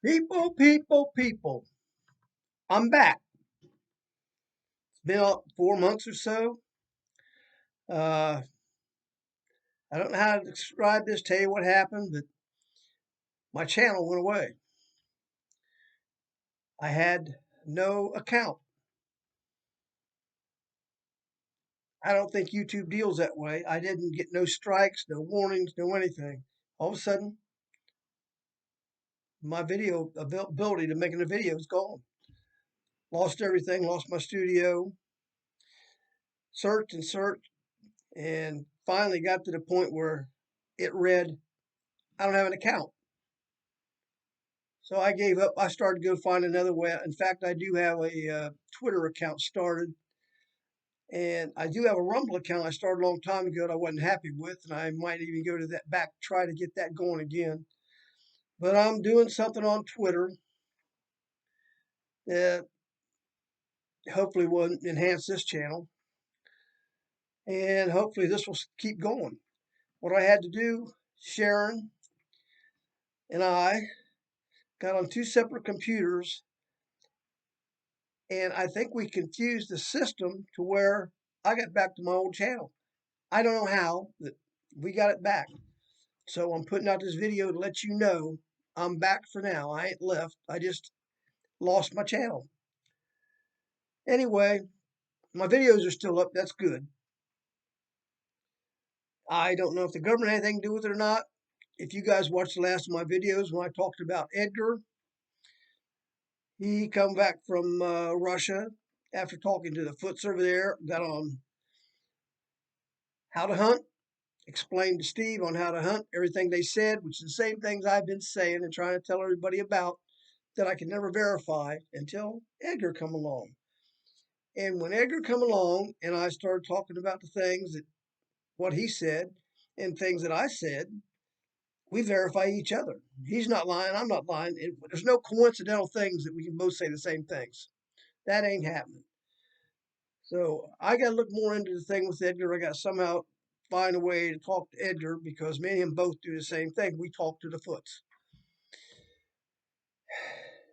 People, people, people. I'm back. It's been 4 months or so. Uh, I don't know how to describe this, tell you what happened, but my channel went away. I had no account. I don't think YouTube deals that way. I didn't get no strikes, no warnings, no anything. All of a sudden, my video ability to making a video is gone. Lost everything, lost my studio, searched and searched, and finally got to the point where it read, I don't have an account. So I gave up. I started to go find another way. In fact, I do have a Twitter account started, and I do have a Rumble account I started a long time ago that I wasn't happy with, and I might even go to that back, try to get that going again. But I'm doing something on Twitter that hopefully will enhance this channel, and hopefully this will keep going. What I had to do, Sharon and I got on two separate computers, and I think we confused the system to where I got back to my old channel. I don't know how, but we got it back. So I'm putting out this video to let you know I'm back for now. I ain't left. I just lost my channel. Anyway, my videos are still up. That's good. I don't know if the government had anything to do with it or not. If you guys watched the last of my videos when I talked about Edgar, he come back from Russia after talking to the Foots over there, got on how to hunt, explained to Steve on how to hunt, everything they said, which is the same things I've been saying and trying to tell everybody about that I could never verify until Edgar come along. And when Edgar come along and I started talking about the things that what he said and things that I said, we verify each other. He's not lying, I'm not lying. There's no coincidental things that we can both say the same things. That ain't happening. So I got to look more into the thing with Edgar. I got to somehow find a way to talk to Edgar because me and him both do the same thing. We talk to the Foots.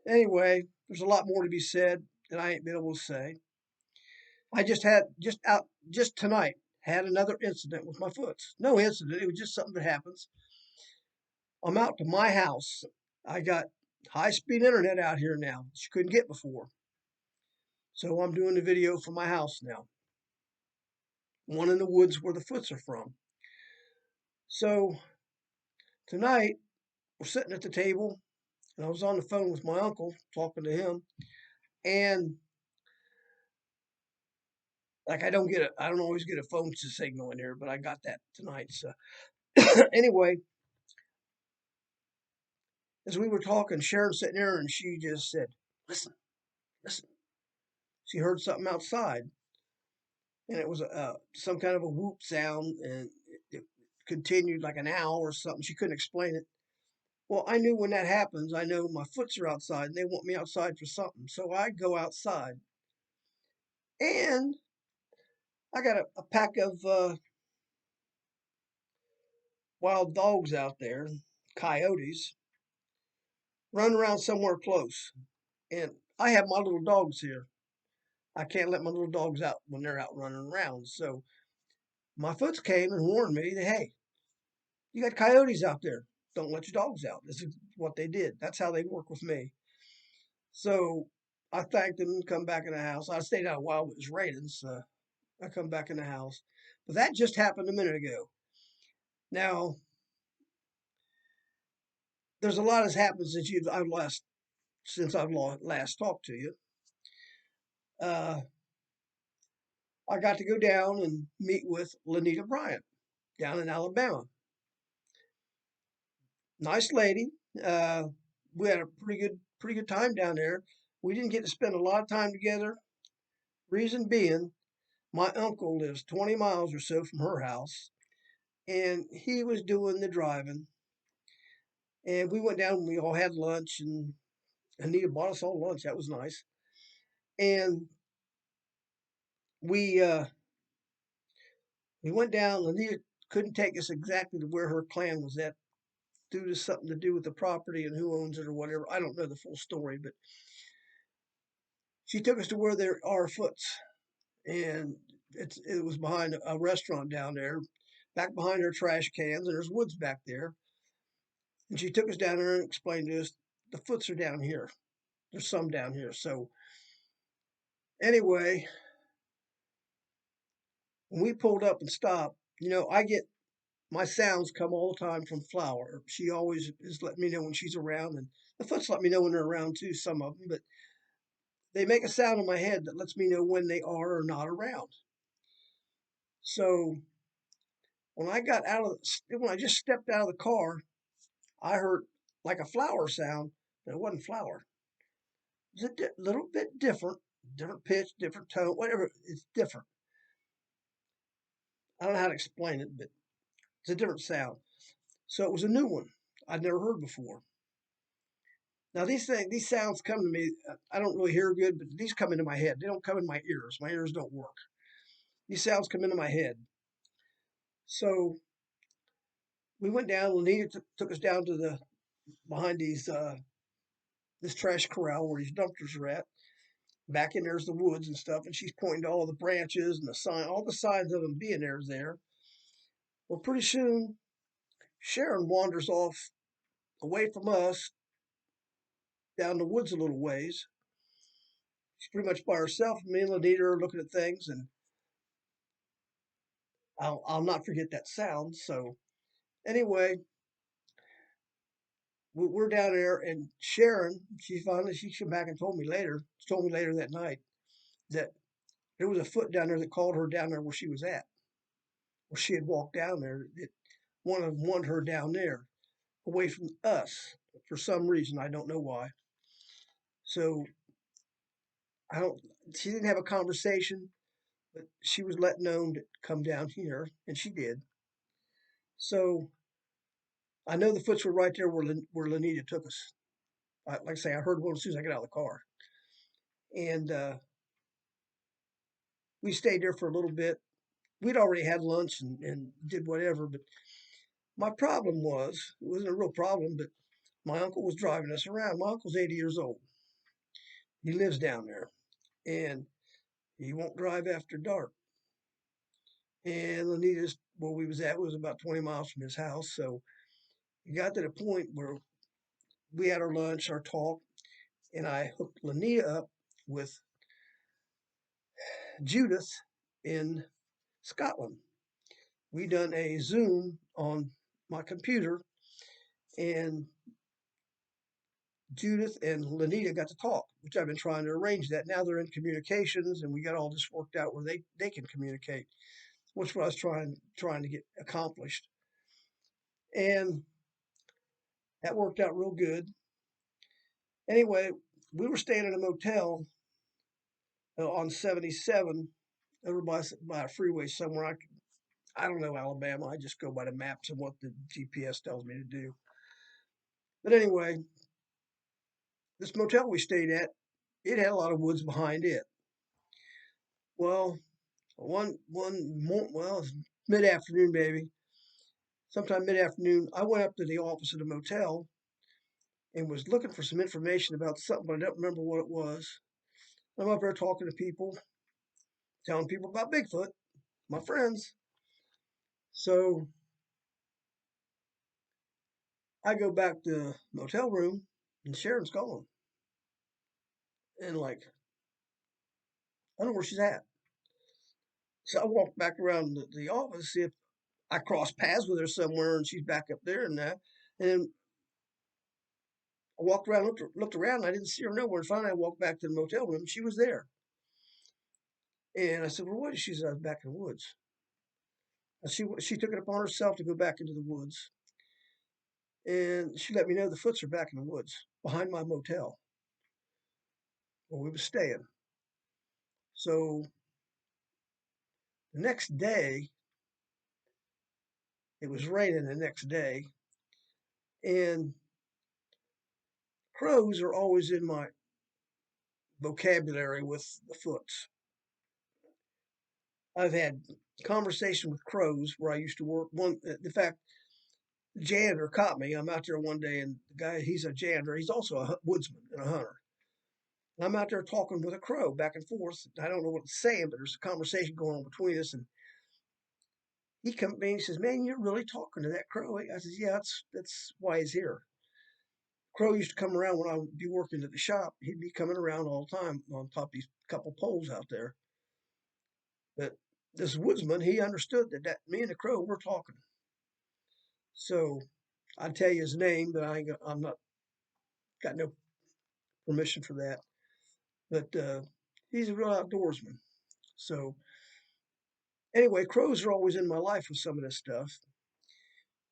Anyway, there's a lot more to be said that I ain't been able to say. I just tonight had another incident with my Foots. No incident, it was just something that happens. I'm out to my house. I got high speed internet out here now, which you couldn't get before. So I'm doing the video from my house now. One in the woods where the Foots are from. So tonight we're sitting at the table and I was on the phone with my uncle talking to him, and like I don't always get a phone signal in here, but I got that tonight. So anyway, as we were talking, Sharon sitting there and she just said, "Listen, listen." She heard something outside, and it was some kind of a whoop sound, and it continued like an owl or something. She couldn't explain it. Well, I knew when that happens, I know my Foots are outside and they want me outside for something. So I go outside, and I got a pack of wild dogs out there, coyotes, running around somewhere close. And I have my little dogs here. I can't let my little dogs out when they're out running around. So my Foots came and warned me that, hey, you got coyotes out there. Don't let your dogs out. This is what they did. That's how they work with me. So I thanked them and come back in the house. I stayed out a while, but it was raining, so I come back in the house. But that just happened a minute ago. Now, there's a lot has happened since I've last talked to you. Uh, I got to go down and meet with Lanita Bryant down in Alabama. Nice lady. Uh, we had a pretty good time down there. We didn't get to spend a lot of time together. Reason being, my uncle lives 20 miles or so from her house, and he was doing the driving. And we went down and we all had lunch, and Anita bought us all lunch. That was nice. And we uh, we went down. Anita couldn't take us exactly to where her clan was at due to something to do with the property and who owns it or whatever. I don't know the full story, but she took us to where there are Foots, and it was behind a restaurant down there, back behind her trash cans, and there's woods back there. And she took us down there and explained to us the Foots are down here. There's some down here. So anyway, when we pulled up and stopped, I get my sounds come all the time from Flower. She always is letting me know when she's around, and the Foots let me know when they're around too, some of them, but they make a sound in my head that lets me know when they are or not around. So when I just stepped out of the car, I heard like a flower sound, but it wasn't Flower. It's a little bit different pitch, different tone, whatever. It's different. I don't know how to explain it, but it's a different sound. So it was a new one I'd never heard before. Now these sounds come to me. I don't really hear good, but these come into my head. They don't come in my ears. My ears don't work. These sounds come into my head. So we went down. Lanita took us down to the behind this trash corral where these dumpsters are at. Back in there's the woods and stuff, and she's pointing to all the branches and the sign, all the signs of them being there is there. Well, pretty soon Sharon wanders off away from us down the woods a little ways. She's pretty much by herself. Me and Lanita are looking at things, and I'll not forget that sound. So anyway, we're down there, and Sharon, she came back and told me later that night that there was a Foot down there that called her down there where she was at, where she had walked down there. One of them wanted her down there, away from us for some reason. I don't know why. So I don't. She didn't have a conversation, but she was let known to come down here, and she did. So I know the Foots were right there where Lanita took us. Like I say, I heard one as soon as I got out of the car, and we stayed there for a little bit. We'd already had lunch and did whatever, but my problem was it wasn't a real problem, but my uncle was driving us around. My uncle's 80 years old. He lives down there, and he won't drive after dark. And Lanita's where we was at was about 20 miles from his house. So it got to the point where we had our lunch, our talk, and I hooked Lanita up with Judith in Scotland. We done a Zoom on my computer, and Judith and Lanita got to talk, which I've been trying to arrange that. Now they're in communications, and we got all this worked out where they can communicate, which what I was trying to get accomplished. And that worked out real good. Anyway, we were staying in a motel on 77 over by a freeway somewhere. I don't know Alabama. I just go by the maps and what the GPS tells me to do. But anyway, this motel we stayed at, it had a lot of woods behind it. Well, well, it was mid afternoon, maybe. Sometime mid afternoon, I went up to the office of the motel and was looking for some information about something, but I don't remember what it was. I'm up there talking to people, telling people about Bigfoot, my friends. So I go back to the motel room and Sharon's gone. And like, I don't know where she's at. So I walked back around the office, see if I crossed paths with her somewhere and she's back up there and that. And then I walked around, looked around, and I didn't see her nowhere. And finally, I walked back to the motel room. She was there. And I said, "Well, what?" She said, "I was back in the woods." And she took it upon herself to go back into the woods. And she let me know the Foots are back in the woods behind my motel where we were staying. So the next day, it was raining the next day. And crows are always in my vocabulary with the Foots. I've had conversation with crows where I used to work. In fact, The janitor caught me. I'm out there one day, and the guy, he's a janitor. He's also a woodsman and a hunter. And I'm out there talking with a crow back and forth. I don't know what it's saying, but there's a conversation going on between us. And he comes to me and he says, "Man, you're really talking to that crow." I says, "Yeah, that's why he's here." Crow used to come around when I would be working at the shop. He'd be coming around all the time on top of these couple poles out there. But this woodsman, he understood that me and the crow were talking. So I'd tell you his name, but I'm not got no permission for that. But he's a real outdoorsman. So anyway, crows are always in my life with some of this stuff.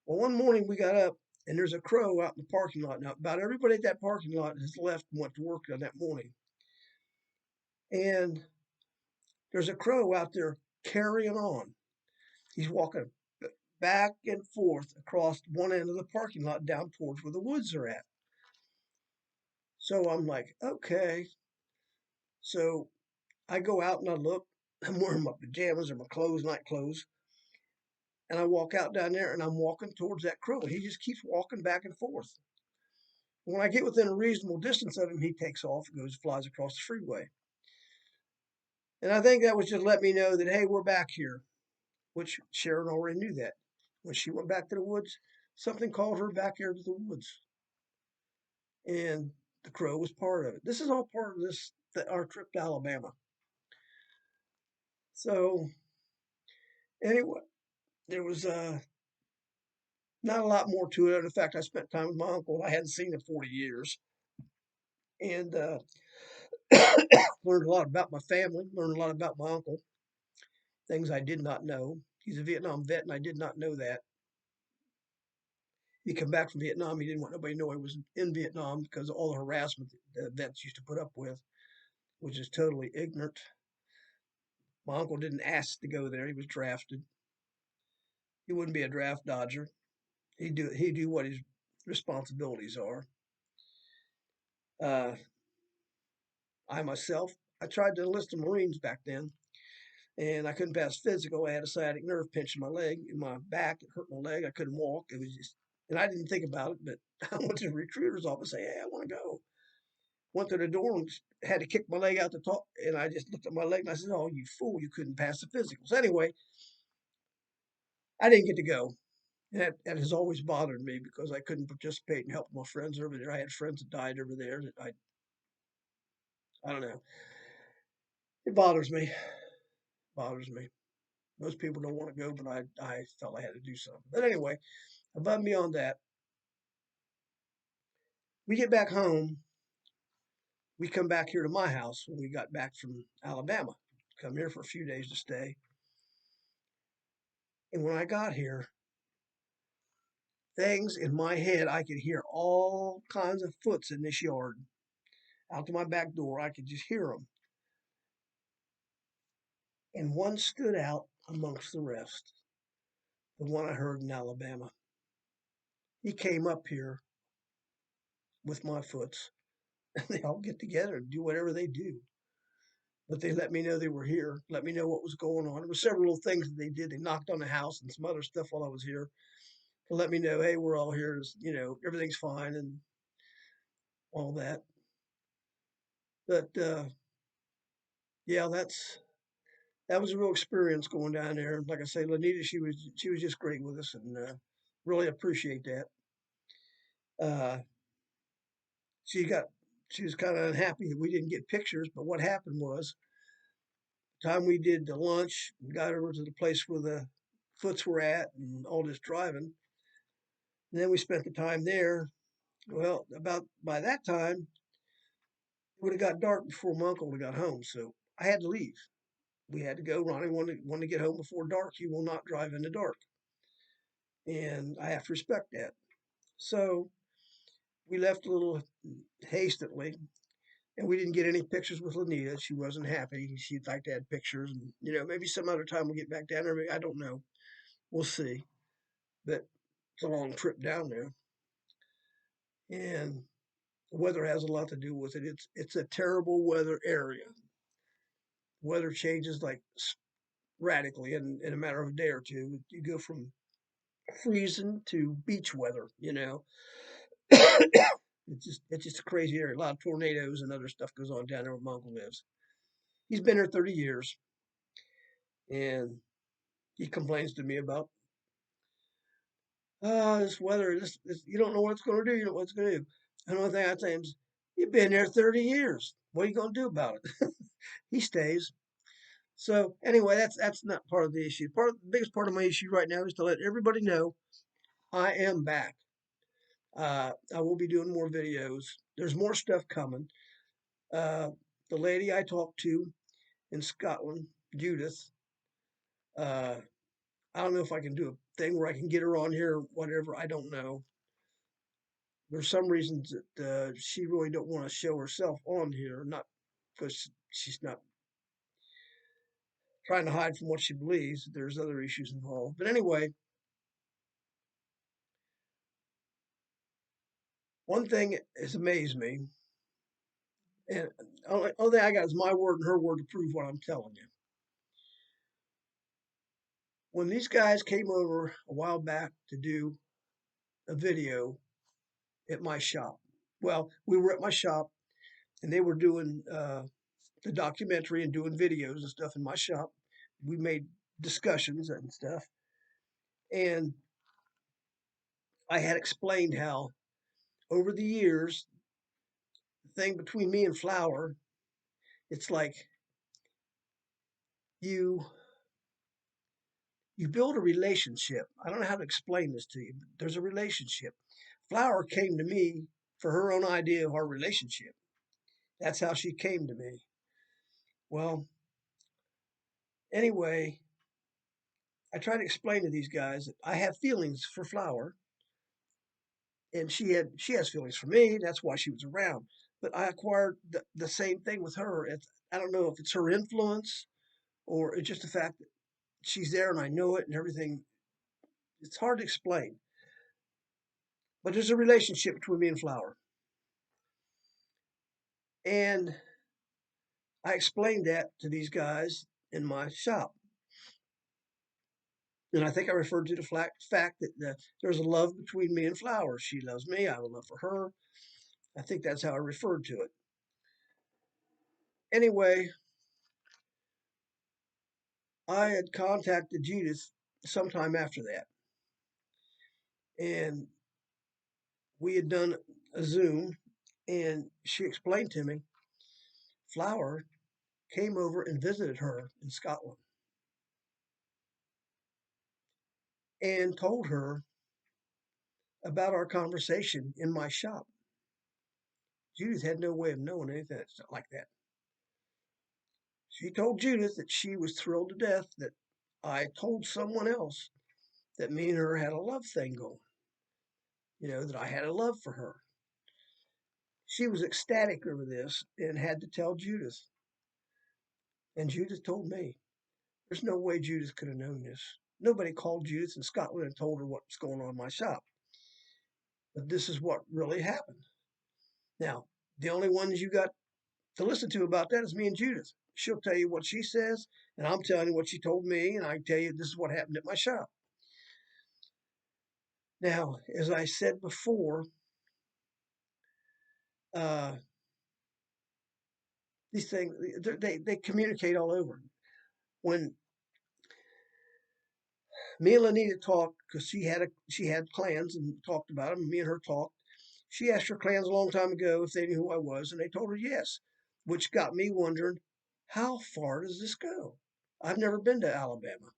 Well, one morning we got up and there's a crow out in the parking lot. Now, about everybody at that parking lot has left and went to work on that morning. And there's a crow out there carrying on. He's walking back and forth across one end of the parking lot down towards where the woods are at. So I'm like, okay. So I go out and I look. I'm wearing my pajamas or my clothes, night clothes. And I walk out down there and I'm walking towards that crow. And he just keeps walking back and forth. When I get within a reasonable distance of him, he takes off and flies across the freeway. And I think that was just let me know that, hey, we're back here, which Sharon already knew that. When she went back to the woods, something called her back here to the woods. And the crow was part of it. This is all part of our trip to Alabama. So anyway, there was not a lot more to it. In fact, I spent time with my uncle. I hadn't seen in 40 years. And learned a lot about my family, learned a lot about my uncle, things I did not know. He's a Vietnam vet, and I did not know that. He come back from Vietnam. He didn't want nobody to know I was in Vietnam because of all the harassment the vets used to put up with, which is totally ignorant. My uncle didn't ask to go there. He was drafted. He wouldn't be a draft dodger. He'd do what his responsibilities are. Uh, I myself, I tried to enlist the Marines back then, and I couldn't pass physical. I had a sciatic nerve pinch in my leg, in my back. It hurt my leg. I couldn't walk. It was just, and I didn't think about it, but I went to the recruiter's office and say, "Hey, I want to go." Went to the door and had to kick my leg out the top, and I just looked at my leg and I said, "Oh, you fool! You couldn't pass the physicals." Anyway, I didn't get to go. And that has always bothered me because I couldn't participate and help my friends over there. I had friends that died over there. That I don't know. It bothers me. Bothers me. Most people don't want to go, but I felt I had to do something. But anyway, above and beyond that, we get back home. We come back here to my house when we got back from Alabama. Come here for a few days to stay. And when I got here, things in my head, I could hear all kinds of foots in this yard. Out to my back door, I could just hear them. And one stood out amongst the rest, the one I heard in Alabama. He came up here with my foots, and they all get together and do whatever they do. But they let me know they were here, let me know what was going on. There were several little things that they did. They knocked on the house and some other stuff while I was here to let me know, hey, we're all here. Everything's fine and all that. But yeah, that was a real experience going down there. Like I say, Lanita, she was just great with us, and really appreciate that. Uh, she got she was kind of unhappy that we didn't get pictures, but what happened was, the time we did the lunch, and got over to the place where the foots were at, and all this driving. And then we spent the time there. Well, about by that time, it would have got dark before my uncle would have got home, so I had to leave. We had to go. Ronnie wanted to get home before dark. He will not drive in the dark, and I have to respect that. So we left a little hastily, and we didn't get any pictures with Lanita. She wasn't happy. She'd like to have pictures, and maybe some other time we'll get back down there. I don't know. We'll see. But it's a long trip down there, and the weather has a lot to do with it. It's a terrible weather area. Weather changes like radically in a matter of a day or two. You go from freezing to beach weather, it's just a crazy area. A lot of tornadoes and other stuff goes on down there where my uncle lives. He's been there 30 years, and he complains to me about this weather. This you don't know what it's going to do. You don't know what it's going to do. And the only thing I tell him is, you've been there 30 years. What are you going to do about it? He stays. So anyway, that's not part of the issue. The biggest part of my issue right now is to let everybody know I am back. I will be doing more videos. There's more stuff coming. Uh, the lady I talked to in Scotland, Judith. Uh, I don't know if I can do a thing where I can get her on here or whatever. I don't know. There's some reasons that she really don't want to show herself on here, not because she's not trying to hide from what she believes. There's other issues involved. But anyway, one thing has amazed me, and only thing I got is my word and her word to prove what I'm telling you. When these guys came over a while back to do a video at my shop, well, we were at my shop and they were doing the documentary and doing videos and stuff in my shop. We made discussions and stuff. And I had explained how over the years, the thing between me and Flower, it's like you you build a relationship. I don't know how to explain this to you, but there's a relationship. Flower came to me for her own idea of our relationship. That's how she came to me. Well, anyway, I try to explain to these guys that I have feelings for Flower, and she has feelings for me. That's why she was around. But I acquired the same thing with her. I don't know if it's her influence or it's just the fact that she's there and I know it and everything. It's hard to explain. But there's a relationship between me and Flower. And I explained that to these guys in my shop. And I think I referred to the fact that there's a love between me and Flower. She loves me. I have a love for her. I think that's how I referred to it. Anyway, I had contacted Judith sometime after that. And we had done a Zoom, and she explained to me Flower came over and visited her in Scotland and told her about our conversation in my shop. Judith had no way of knowing anything like that. She told Judith that she was thrilled to death that I told someone else that me and her had a love thing going, that I had a love for her. She was ecstatic over this and had to tell Judith. And Judith told me. There's no way Judith could have known this. Nobody called Judith in Scotland and told her what's going on in my shop. But this is what really happened. Now, the only ones you got to listen to about that is me and Judith. She'll tell you what she says, and I'm telling you what she told me, and I tell you this is what happened at my shop. Now, as I said before, uh, these things they communicate all over. When me and Lanita talked, because she had clans and talked about them, and me and her talked. She asked her clans a long time ago if they knew who I was, and they told her yes, which got me wondering, how far does this go? I've never been to Alabama,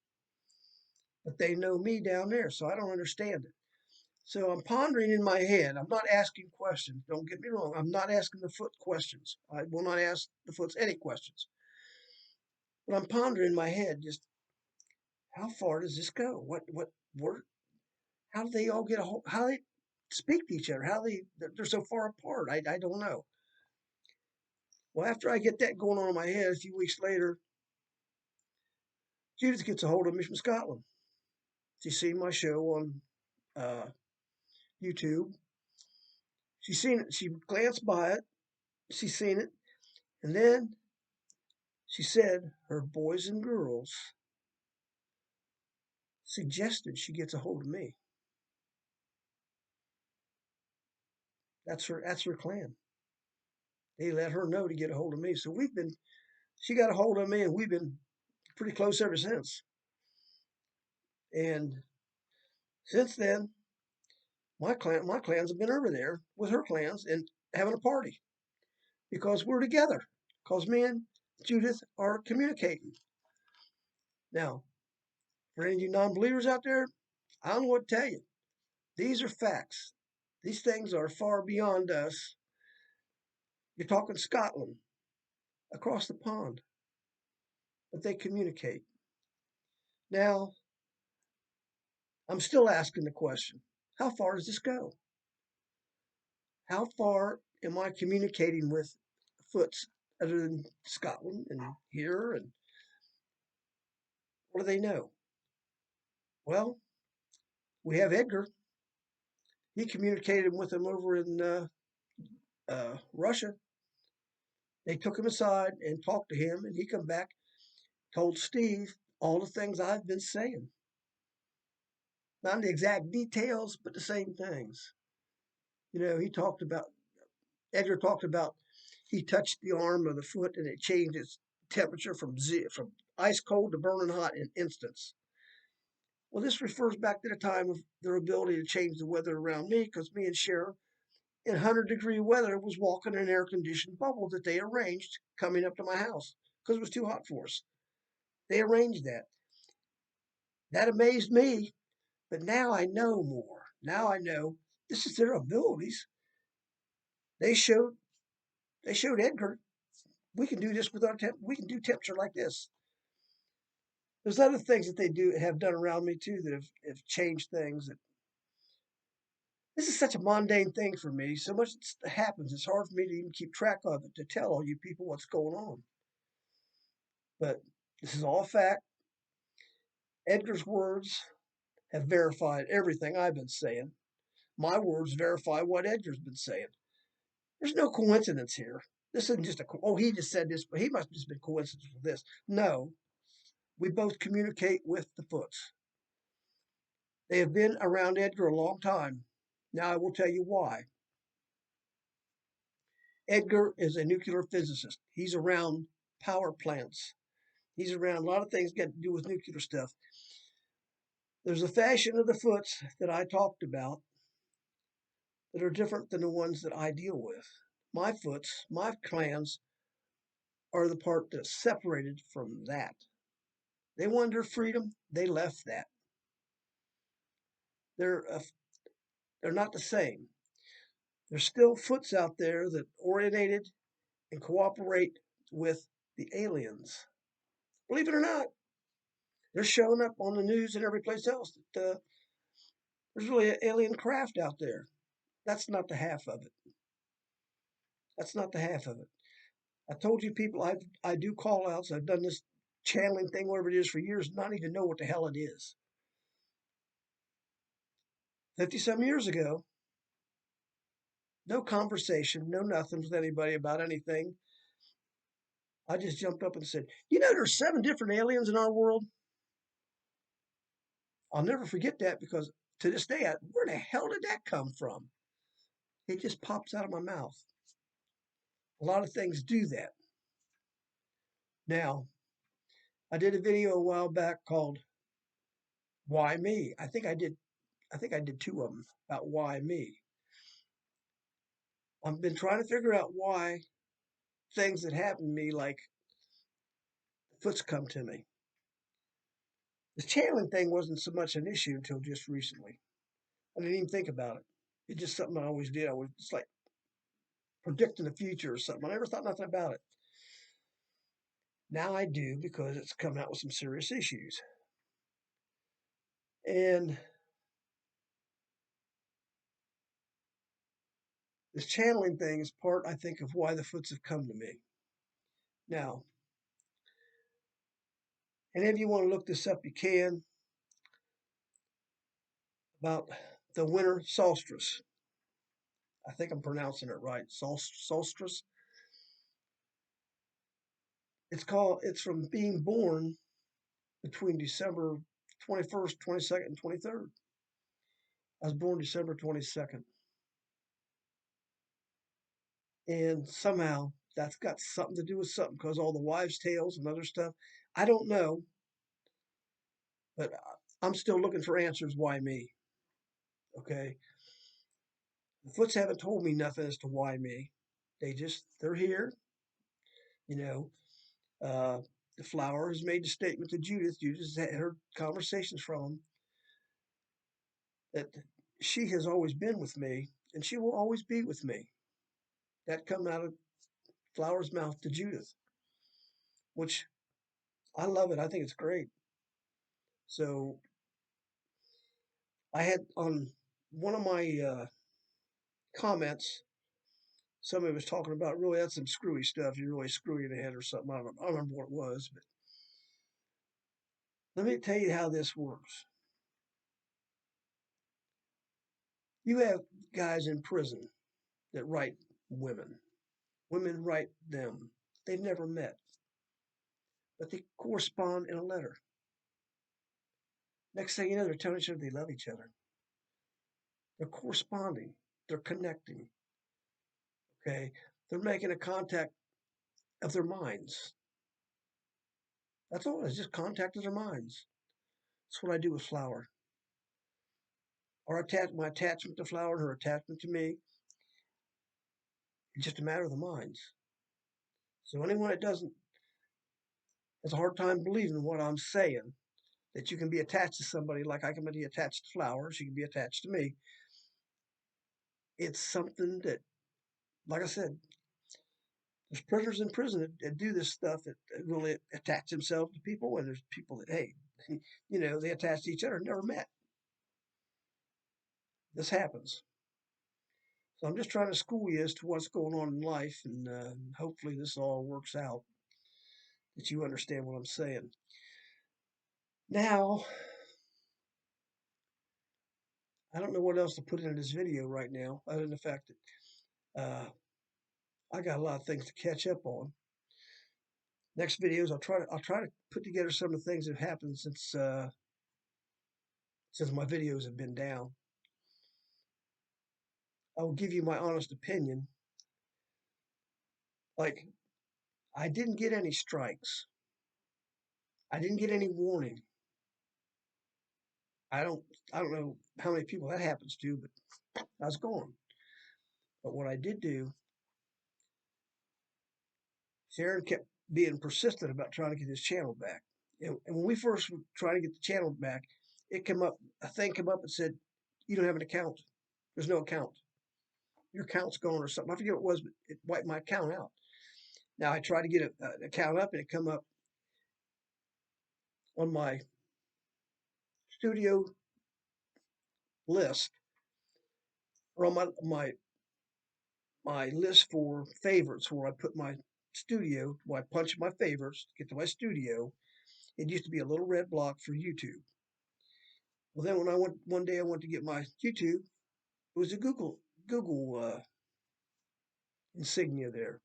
but they know me down there, so I don't understand it. So I'm pondering in my head. I'm not asking questions. Don't get me wrong. I'm not asking the foot questions. I will not ask the foots any questions. But I'm pondering in my head just how far does this go? Where, how do they all get a hold? How they speak to each other? They're so far apart? I don't know. Well, after I get that going on in my head, a few weeks later, Judith gets a hold of me from Scotland. She's seen my show on uh, YouTube. She's seen it. She glanced by it. She's seen it. And then she said her boys and girls suggested she gets a hold of me. That's her clan. They let her know to get a hold of me. So she got a hold of me and we've been pretty close ever since. And since then, my clans have been over there with her clans and having a party because we're together. Because me and Judith are communicating. Now, for any of you non-believers out there, I don't know what to tell you. These are facts. These things are far beyond us. You're talking Scotland, across the pond, but they communicate. Now, I'm still asking the question, how far does this go? How far am I communicating with Foots other than Scotland and here? And what do they know? Well, we have Edgar. He communicated with them over in Russia. They took him aside and talked to him, and he come back, told Steve all the things I've been saying. Not in the exact details, but the same things. Edgar talked about he touched the arm of the foot and it changed its temperature from ice cold to burning hot in instants. Well, this refers back to the time of their ability to change the weather around me because me and Cher in 100-degree weather was walking in an air-conditioned bubble that they arranged coming up to my house because it was too hot for us. They arranged that. That amazed me, but now I know more. Now I know this is their abilities. They showed they showed Edgar we can do this with our we can do temperature like this. There's other things that they do have done around me too that have changed things. This is such a mundane thing for me. So much happens. It's hard for me to even keep track of it to tell all you people what's going on. But this is all fact. Edgar's words have verified everything I've been saying. My words verify what Edgar's been saying. There's no coincidence here. This isn't just he just said this, but he must have just been coincidence with this. No, we both communicate with the Foots. They have been around Edgar a long time. Now I will tell you why. Edgar is a nuclear physicist. He's around power plants. He's around a lot of things got to do with nuclear stuff. There's a fashion of the Foots that I talked about that are different than the ones that I deal with. My Foots, my clans, are the part that's separated from that. They wanted their freedom. They left that. They're uh, they're not the same. There's still Foots out there that orientated and cooperate with the aliens. Believe it or not, they're showing up on the news and every place else that there's really an alien craft out there. That's not the half of it. That's not the half of it. I told you people I do call outs. I've done this channeling thing, whatever it is, for years, not even know what the hell it is. 50 some years ago, no conversation, no nothing with anybody about anything. I just jumped up and said, there's 7 different aliens in our world. I'll never forget that because to this day, where the hell did that come from? It just pops out of my mouth. A lot of things do that. Now, I did a video a while back called "Why Me." I think I did 2 of them about why me. I've been trying to figure out why things that happen to me, like foots come to me. The channeling thing wasn't so much an issue until just recently. I didn't even think about it. It's just something I always did. It's like predicting the future or something. I never thought nothing about it. Now I do because it's coming out with some serious issues. And this channeling thing is part, I think, of why the foots have come to me. Now, any of you want to look this up, you can, about the winter solstice. I think I'm pronouncing it right. Solstice. It's from being born between December 21st, 22nd, and 23rd. I was born December 22nd. And somehow that's got something to do with something because all the wives' tales and other stuff. I don't know, but I'm still looking for answers. Why me? Okay. The Foots haven't told me nothing as to why me. They're here. You know, uh, the Flower has made the statement to Judith. Judith has had heard conversations from him that she has always been with me and she will always be with me. That come out of Flower's mouth to Judith, which I love it. I think it's great. So I had on one of my comments, somebody was talking about really that's some screwy stuff. You're really screwy in the head or something. I don't remember what it was, but let me tell you how this works. You have guys in prison that write women. Women write them. They've never met, but they correspond in a letter. Next thing you know, they're telling each other they love each other. They're corresponding. They're connecting. Okay. They're making a contact of their minds. That's all. It's just contact of their minds. That's what I do with Flower. My attachment to Flower and her attachment to me, it's just a matter of the minds. So anyone that doesn't has a hard time believing what I'm saying, that you can be attached to somebody like I can be attached to Flower, she can be attached to me. It's something that, like I said, there's prisoners in prison that do this stuff that really attach themselves to people, and there's people that, hey, they attach to each other, never met. This happens. So I'm just trying to school you as to what's going on in life, and hopefully this all works out, that you understand what I'm saying. Now, I don't know what else to put in this video right now, other than the fact that I got a lot of things to catch up on. Next videos, I'll try to put together some of the things that have happened since my videos have been down. I will give you my honest opinion. Like, I didn't get any strikes. I didn't get any warning. I don't I don't know how many people that happens to, but I was gone. But what I did do, Sharon kept being persistent about trying to get his channel back. And when we first were trying to get the channel back, a thing came up and said, "You don't have an account. There's no account. Your account's gone or something." I forget what it was, but it wiped my account out. Now I tried to get an account up, and it come up on my studio list, or on my list for favorites, where I put my studio, where I punch my favorites to get to my studio. It used to be a little red block for YouTube. Well, then when I went one day, I went to get my YouTube. It was a Google insignia there,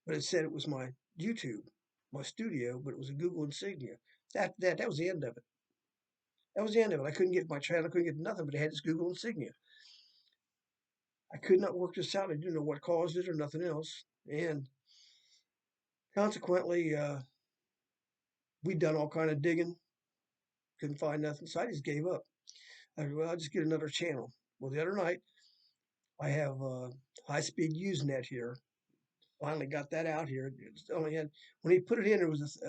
but it said it was my YouTube, my studio, but it was a Google insignia. That was the end of it. That was the end of it. I couldn't get my channel, I couldn't get nothing, but it had this Google insignia. I could not work this out. I didn't know what caused it or nothing else, and consequently, we'd done all kind of digging, couldn't find nothing, so I just gave up. I said, well, I'll just get another channel. Well, the other night, I have high-speed Usenet here. Finally got that out here. It's only had when he put it in, it was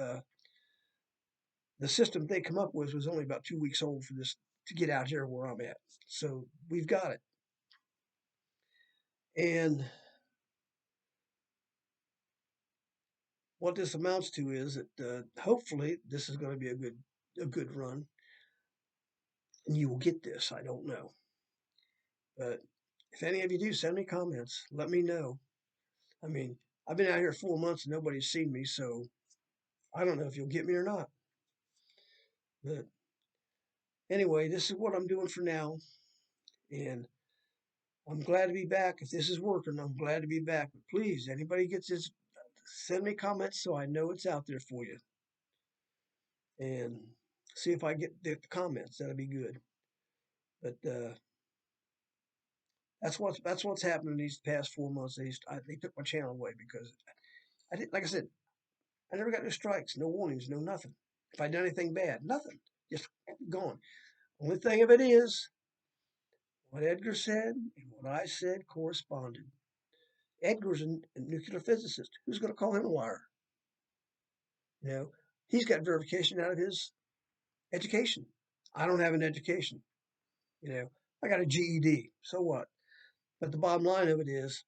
the system they come up with was only about 2 weeks old for this to get out here where I'm at. So we've got it, and what this amounts to is that hopefully this is going to be a good run, and you will get this. I don't know, but if any of you do, send me comments. Let me know. I mean, I've been out here 4 months and nobody's seen me, so I don't know if you'll get me or not. But anyway, this is what I'm doing for now, and I'm glad to be back. If this is working, I'm glad to be back. But please, anybody gets this, send me comments so I know it's out there for you. And See if I get the comments. That'd be good. But that's what's happened in these past 4 months. They took my channel away because I did. Like I said, I never got no strikes, no warnings, no nothing. If I did anything bad, nothing. Just gone. Only thing of it is what Edgar said and what I said corresponded. Edgar's a nuclear physicist. Who's going to call him a liar? You know, he's got verification out of his education. I don't have an education. You know, I got a GED. So what? But the bottom line of it is,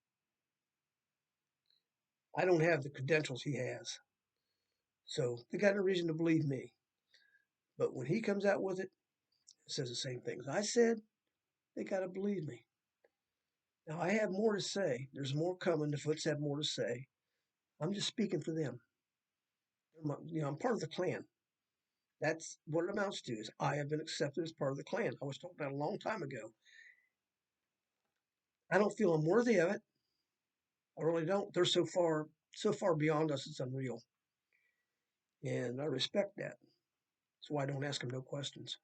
I don't have the credentials he has. So they got no reason to believe me. But when he comes out with it, says the same things I said, they got to believe me. Now, I have more to say. There's more coming. The Foots have more to say. I'm just speaking for them. I'm part of the clan. That's what it amounts to. Is I have been accepted as part of the clan. I was told that a long time ago. I don't feel I'm worthy of it. I really don't. They're so far beyond us. It's unreal, and I respect that. That's why I don't ask them no questions.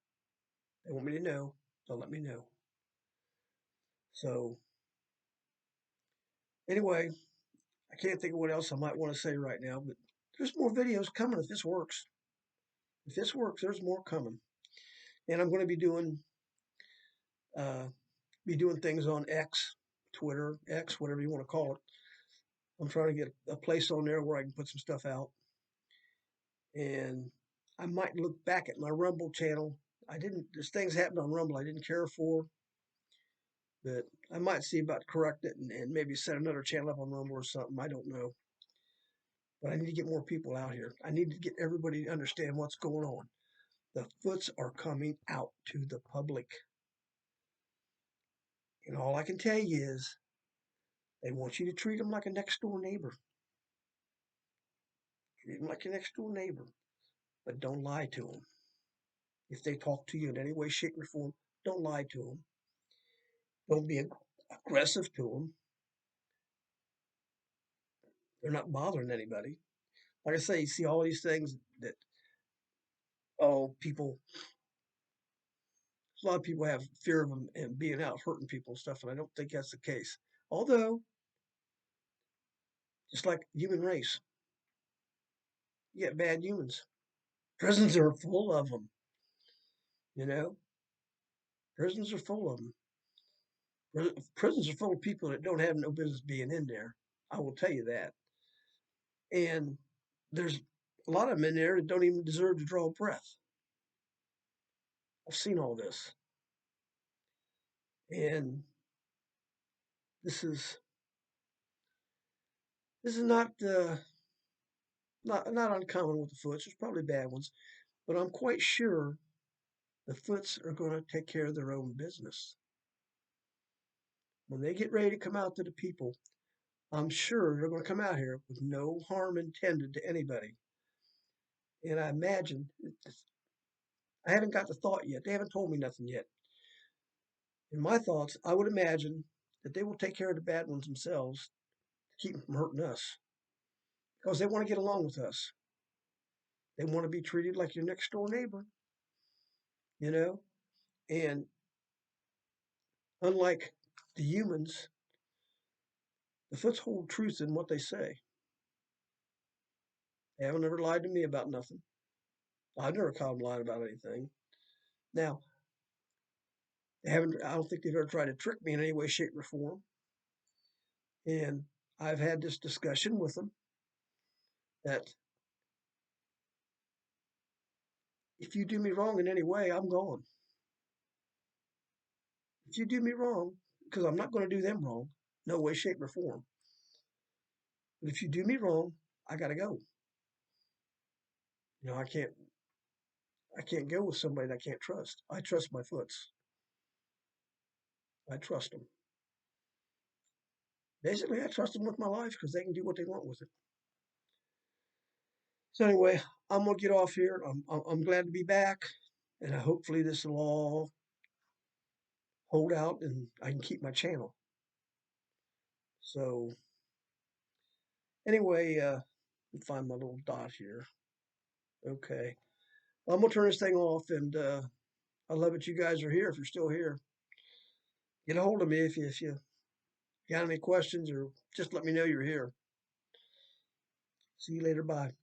They want me to know. They'll let me know. So anyway, I can't think of what else I might want to say right now, but there's more videos coming if this works. If this works, there's more coming, and I'm going to uh, be doing things on X, Twitter, X, whatever you want to call it. I'm trying to get a place on there where I can put some stuff out, and I might look back at my Rumble channel. I didn't. There's things happened on Rumble I didn't care for, but I might see about correct it and maybe set another channel up on Rumble or something. I don't know, but I need to get more people out here. I need to get everybody to understand what's going on. The Foots are coming out to the public, and all I can tell you is they want you to treat them like a next door neighbor. Treat them like your next door neighbor, but don't lie to them. If they talk to you in any way, shape, or form, don't lie to them. Don't be aggressive to them. They're not bothering anybody. Like I say, you see all these things that, oh, people, a lot of people have fear of them and being out hurting people and stuff, and I don't think that's the case. Although, just like human race, you get bad humans. Prisons are full of them, you know? Prisons are full of them. Prisons are full of people that don't have no business being in there. I will tell you that. And there's a lot of them in there that don't even deserve to draw a breath. I've seen all this. And this is not uncommon with the Foots. There's probably bad ones, but I'm quite sure the Foots are going to take care of their own business. When they get ready to come out to the people, I'm sure they're going to come out here with no harm intended to anybody. And I imagine, I haven't got the thought yet. They haven't told me nothing yet. In my thoughts, I would imagine that they will take care of the bad ones themselves to keep them from hurting us because they want to get along with us. They want to be treated like your next door neighbor, you know? And unlike the humans, the Foots hold truth in what they say. They haven't ever lied to me about nothing. I've never caught them lying about anything. Now, they haven't, I don't think they've ever tried to trick me in any way, shape, or form. And I've had this discussion with them that if you do me wrong in any way, I'm gone. If you do me wrong, because I'm not going to do them wrong, no way, shape, or form. But if you do me wrong, I got to go. You know, I can't go with somebody that I can't trust. I trust my Foots. I trust them. Basically, I trust them with my life because they can do what they want with it. So anyway, I'm gonna get off here. I'm glad to be back, and hopefully this will all hold out and I can keep my channel. So anyway, find my little dot here. Okay. Well, I'm gonna turn this thing off, and I love that you guys are here. If you're still here, get a hold of me if you got any questions, or just let me know you're here. See you later. Bye.